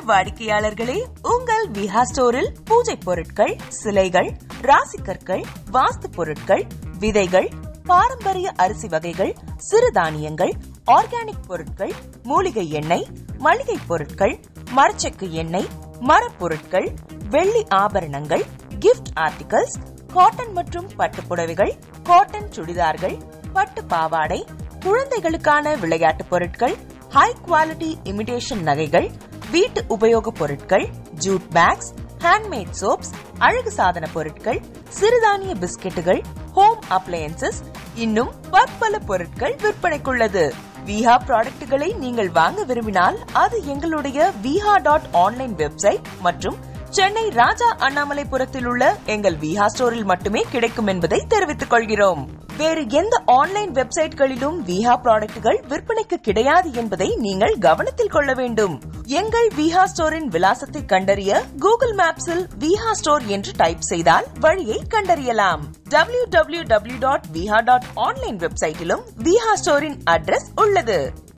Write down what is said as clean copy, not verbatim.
வாடிக்கையாளர்களே, உங்கள் விஹா ஸ்டோரில் பூஜை பொருட்கள், சிலைகள், ராசிக்கற்கள், வாஸ்து பொருட்கள், விதைகள், பாரம்பரிய அரிசி வகைகள், சிறுதானியங்கள், ஆர்கானிக் பொருட்கள், மூலிகை எண்ணெய், மளிகை பொருட்கள், மரச்செக்கு எண்ணெய், மரப்பொருட்கள், வெள்ளி ஆபரணங்கள், கிஃப்ட் ஆர்டிகல்ஸ், காட்டன் மற்றும் பட்டு புடவைகள், காட்டன் சுடிதார்கள், பட்டு பாவாடை, குழந்தைகளுக்கான விளையாட்டு பொருட்கள், ஹை குவாலிட்டி இமிடேஷன் நகைகள், வீட்டு உபயோக பொருட்கள், ஜூட் பேக்ஸ், ஹேண்ட்மேட் சோப்ஸ், அழகு சாதன பொருட்கள், சிறுதானிய பிஸ்கெட்டுகள், ஹோம் அப்ளையன்சஸ், இன்னும் பற்பல பொருட்கள் விற்பனைக்குள்ளது. விஹா ப்ராடக்ட்களை நீங்கள் வாங்க விரும்பினால் அது எங்களுடைய viha.online வெப்சைட் மற்றும் சென்னை ராஜா அண்ணாமலைபுரத்தில் உள்ள எங்கள் விஹா ஸ்டோரில் மட்டுமே கிடைக்கும் என்பதை தெரிவித்துக் கொள்கிறோம். வேறு எந்த ஆன்லைன் வெப்சைட்களிலும் விஹா ப்ராடக்ட்கள் விற்பனைக்கு கிடையாது என்பதை நீங்கள் கவனத்தில் கொள்ள வேண்டும். எங்கள் விஹா ஸ்டோரின் விலாசத்தை கண்டறிய கூகுள் மேப்ஸில் விஹா ஸ்டோர் என்று டைப் செய்தால் வழியை கண்டறியலாம். www.viha.online வெப்சைட்டிலும் விஹா ஸ்டோரின் அட்ரஸ் உள்ளது.